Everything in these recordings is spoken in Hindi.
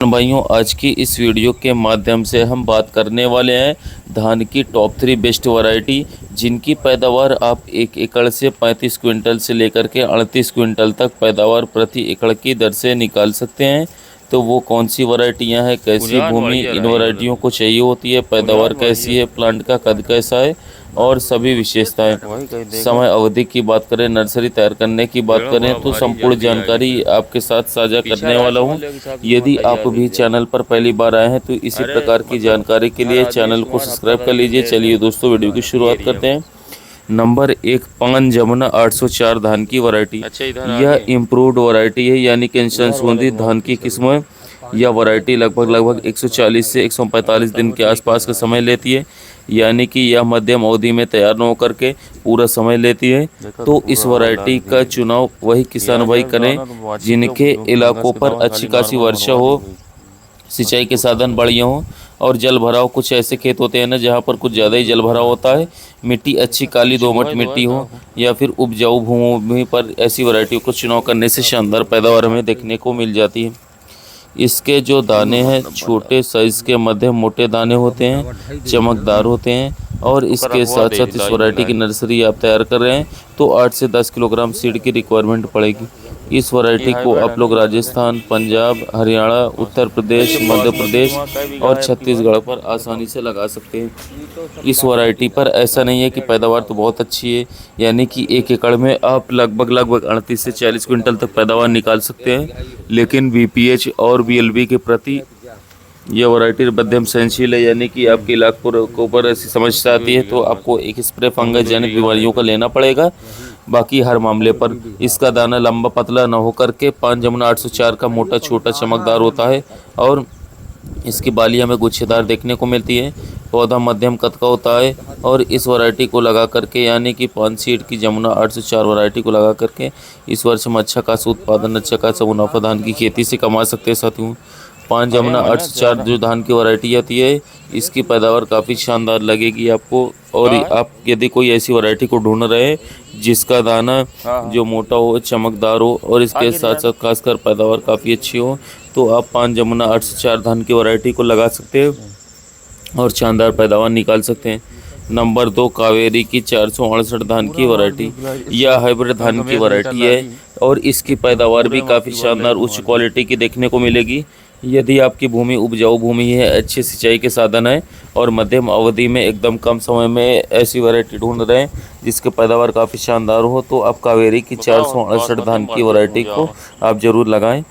भाइयों, आज की इस वीडियो के माध्यम से हम बात करने वाले हैं धान की टॉप 3 बेस्ट वैरायटी जिनकी पैदावार आप 1 एकड़ से 35 क्विंटल से लेकर के 38 क्विंटल तक पैदावार प्रति एकड़ की दर से निकाल सकते हैं। तो वो कौन सी वैरायटियां हैं, कैसी भूमि इन वैरायटियों को चाहिए होती है, पैदावार कैसी है, प्लांट का कद कैसा है और सभी विशेषताएं। समय अवधि की बात करें, नर्सरी तैयार करने की बात करें तो संपूर्ण जानकारी आपके साथ साझा करने वाला हूं। यदि आप भी चैनल पर पहली बार आए हैं तो इसी प्रकार की जानकारी के लिए चैनल को सब्सक्राइब कर लीजिए। चलिए दोस्तों, वीडियो की शुरुआत करते हैं। नंबर 1, पान जमुना 804 धान की वैरायटी। यह इम्प्रूव्ड वैरायटी है, यानी कि संशोधित धान की किस्म है। यह वैरायटी लगभग 140 से 145 दिन के आसपास का समय लेती है, यानी कि यह मध्यम अवधि में तैयार न होकर के पूरा समय लेती है। तो इस वैरायटी का चुनाव वही किसान भाई करें जिनके इलाकों पर अच्छी खासी वर्षा हो, सिंचाई के साधन बढ़िया हों और जल भराव। कुछ ऐसे खेत होते हैं ना जहाँ पर कुछ ज़्यादा ही जल भराव होता है, मिट्टी अच्छी काली दोमट मिट्टी हो या फिर उपजाऊ भूमि पर ऐसी वैरायटियों को चुनाव करने से शानदार पैदावार हमें देखने को मिल जाती है। इसके जो दाने हैं छोटे साइज़ के मध्यम मोटे दाने होते हैं, चमकदार होते हैं। और इसके साथ साथ इस वैरायटी की नर्सरी आप तैयार कर रहे हैं तो 8 से 10 किलोग्राम सीड की रिक्वायरमेंट पड़ेगी। इस वैरायटी को आप लोग राजस्थान, पंजाब, हरियाणा, उत्तर प्रदेश, मध्य प्रदेश और छत्तीसगढ़ पर आसानी से लगा सकते हैं। इस वैरायटी पर ऐसा नहीं है कि पैदावार तो बहुत अच्छी है, यानी कि 1 एकड़ में आप लगभग 38 से 40 क्विंटल तक पैदावार निकाल सकते हैं। लेकिन बीपीएच और बीएलबी के प्रति यह वैरायटी मध्यम सहनशील है, यानी कि आपके इलाकों के ऊपर ऐसी समस्या आती है तो आपको एक स्प्रे फंगस जनित बीमारियों का लेना पड़ेगा। बाकी हर मामले पर इसका दाना लंबा पतला न होकर के पान जमुना 804 का मोटा छोटा चमकदार होता है और इसकी बालियां में गुच्छेदार देखने को मिलती है। पौधा मध्यम कद का होता है और इस वैरायटी को लगा करके, यानी कि पान सीड की जमुना 804 वैरायटी को लगा करके इस वर्ष हम अच्छा खासा उत्पादन, अच्छा खासा मुनाफा धान की खेती से कमा सकते हैं। साथियों, पान जमुना 804 जो धान की वैरायटी आती है इसकी पैदावार काफ़ी शानदार लगेगी आपको। और आप यदि कोई ऐसी वैरायटी को ढूंढ रहे हैं जिसका दाना जो मोटा हो, चमकदार हो और इसके साथ साथ खासकर पैदावार काफ़ी अच्छी हो, तो आप पान जमुना 804 धान की वैरायटी को लगा सकते हैं और शानदार पैदावार निकाल सकते हैं। नंबर 2, कावेरी की 468 धान की वैरायटी। यह हाइब्रिड धान की वैरायटी है और इसकी पैदावार भी काफ़ी शानदार उच्च क्वालिटी की देखने को मिलेगी। यदि आपकी भूमि उपजाऊ भूमि है, अच्छे सिंचाई के साधन है और मध्यम अवधि में एकदम कम समय में ऐसी वैरायटी ढूंढ रहे हैं जिसके पैदावार काफ़ी शानदार हो, तो आप कावेरी की 468 धान की वैरायटी को आप ज़रूर लगाएं।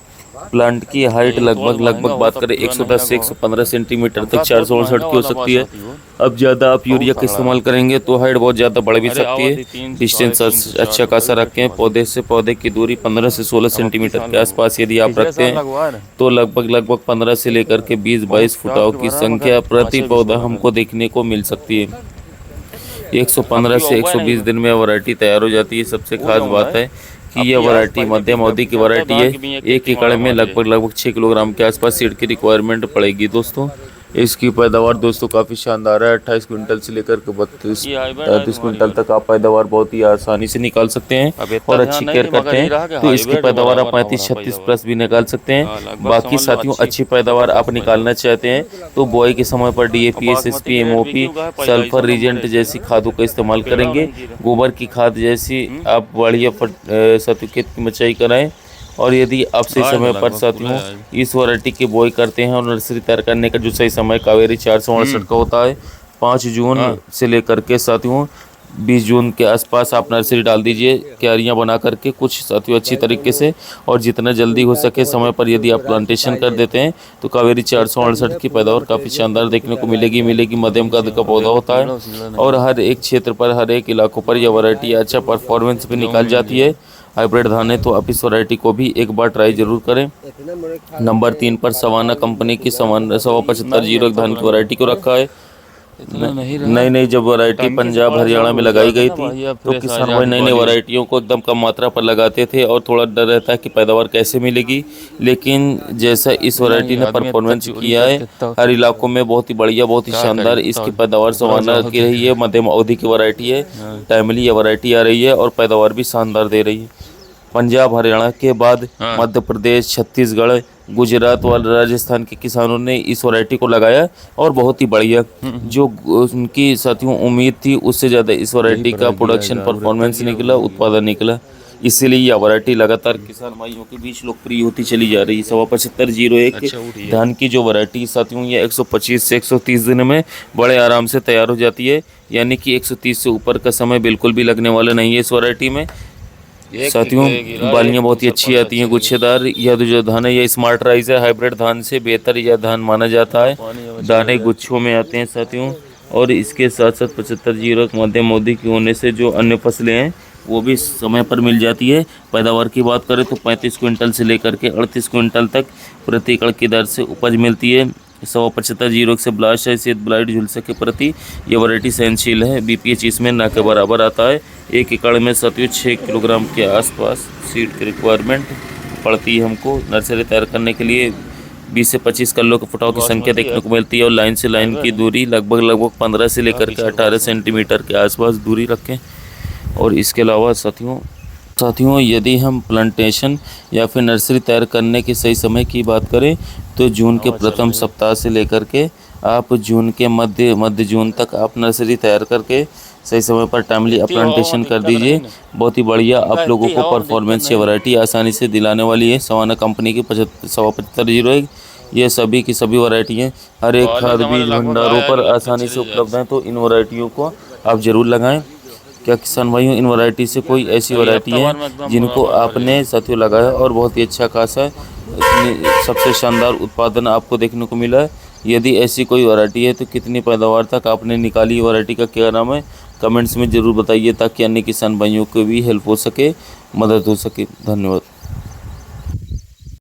प्लांट की हाइट लगभग बात करें 110 से 115 सेंटीमीटर तक 468 की हो सकती है। अब ज़्यादा आप यूरिया का इस्तेमाल करेंगे तो हाइट बहुत ज़्यादा बढ़ भी सकती है। डिस्टेंस अच्छा खासा रखें। पौधे से पौधे की दूरी 15 से 16 सेंटीमीटर के आसपास यदि आप रखते हैं तो लगभग 15 से लेकर के 20-22 फुटाव की संख्या प्रति पौधा हमको देखने को मिल सकती है। 115 से 120 दिन में वैरायटी तैयार हो जाती है। सबसे खास बात है कि यह वैरायटी मध्यम अवधि की वैरायटी है। 1 एकड़ में लगभग 6 किलोग्राम के आसपास सीड की रिक्वायरमेंट पड़ेगी। दोस्तों, इसकी पैदावार दोस्तों काफ़ी शानदार है। 28 क्विंटल से लेकर के 32-33 क्विंटल तक आप पैदावार बहुत ही आसानी से निकाल सकते हैं और अच्छी केयर करते हैं तो इसकी पैदावार आप 35-36 प्लस भी निकाल सकते हैं। बाकी साथियों, अच्छी पैदावार आप निकालना चाहते हैं तो बुआई के समय पर DAP, SSP, MOP, sulphur Regent जैसी खादों का इस्तेमाल करेंगे। गोबर की खाद जैसी आप बढ़िया साथियों खेत की मचाई कराएं। और यदि आप सही समय पर साथियों इस वैरायटी की बोई करते हैं और नर्सरी तैयार करने का जो सही समय कावेरी 468 का होता है, 5 जून से लेकर के साथियों 20 जून के आसपास आप नर्सरी डाल दीजिए क्यारियां बना करके कुछ साथियों अच्छी तरीके से। और जितना जल्दी हो सके समय पर यदि आप प्लांटेशन कर देते हैं तो कावेरी 468 की पैदावार काफ़ी शानदार देखने को मिलेगी। मध्यम कद का पौधा होता है और हर एक क्षेत्र पर, हर एक इलाकों पर यह वैरायटी अच्छा परफॉर्मेंस भी निकाल जाती है। हाइब्रिड धान है तो आप इस वैरायटी को भी एक बार ट्राई जरूर करें। नंबर 3 पर सवाना कंपनी की 7501 धान की वैरायटी को रखा है। नई जब वैरायटी पंजाब हरियाणा में लगाई गई थी तो किसान भाई नई वैरायटियों को एकदम कम मात्रा पर लगाते थे और थोड़ा डर रहता है कि पैदावार कैसे मिलेगी। लेकिन जैसा इस वैरायटी ने परफॉर्मेंस किया है हर इलाकों में बहुत ही बढ़िया, बहुत ही शानदार इसकी पैदावार सवाना की रही है। मध्यम अवधि की वैरायटी है, टाइमली ये वैरायटी आ रही है और पैदावार भी शानदार दे रही है। पंजाब हरियाणा के बाद हाँ। मध्य प्रदेश, छत्तीसगढ़, गुजरात और राजस्थान के किसानों ने इस वैरायटी को लगाया और बहुत ही बढ़िया जो उनकी साथियों उम्मीद थी उससे ज़्यादा इस वैरायटी का प्रोडक्शन परफॉर्मेंस निकला, उत्पादन निकला। इसीलिए यह वैरायटी लगातार किसान भाइयों के बीच लोकप्रिय होती चली जा रही है। 7501 धान की जो वैरायटी साथियों ये 125 से 130 दिन में बड़े आराम से तैयार हो जाती है, यानी कि 130 से ऊपर का समय बिल्कुल भी लगने वाला नहीं है इस वैरायटी में। साथियों बालियाँ बहुत ही अच्छी आती हैं, गुच्छेदार। यह जो धान है यह स्मार्ट राइस है, हाइब्रिड धान से बेहतर यह धान माना जाता है। दाने गुच्छों में आते हैं साथियों, और इसके साथ साथ 7501 मध्यम अवधि की होने से जो अन्य फसलें हैं वो भी समय पर मिल जाती है। पैदावार की बात करें तो 35 क्विंटल से लेकर के 38 क्विंटल तक प्रति एकड़ की दर से उपज मिलती है। 7501 से ब्लास्ट है, सेद ब्लाइट झुलसे के प्रति ये वैरायटी सहनशील है। बीपीएच इसमें ना के बराबर आता है। 1 एकड़ में साथियों 6 किलोग्राम के आसपास सीड की रिक्वायरमेंट पड़ती है हमको। नर्सरी तैयार करने के लिए 20 से 25 कल्लों के फुटाव की संख्या देखने को मिलती है, और लाइन से लाइन की दूरी लगभग 15 से लेकर के 18 सेंटीमीटर के आसपास दूरी रखें। और इसके अलावा साथियों यदि हम प्लांटेशन या फिर नर्सरी तैयार करने के सही समय की बात करें तो जून के प्रथम सप्ताह से लेकर के आप जून के मध्य जून तक आप नर्सरी तैयार करके सही समय पर टाइमली प्लांटेशन कर दीजिए। बहुत ही बढ़िया आप लोगों को परफॉर्मेंस ये वैरायटी आसानी से दिलाने वाली है। सवाना कंपनी की 7501 ये सभी की सभी वैरायटी हैं। हर एक खाद बीज भंडारों पर आसानी से उपलब्ध हैं, तो इन वैरायटियों को आप ज़रूर लगाएं। क्या किसान भाइयों, इन वैरायटी से कोई ऐसी वैरायटी है जिनको आपने साथियों लगाया और बहुत ही अच्छा खासा सबसे शानदार उत्पादन आपको देखने को मिला है? यदि ऐसी कोई वैरायटी है तो कितनी पैदावार तक आपने निकाली, वैरायटी का क्या नाम है, कमेंट्स में ज़रूर बताइए ताकि अन्य किसान भाइयों को भी हेल्प हो सके, मदद हो सके। धन्यवाद।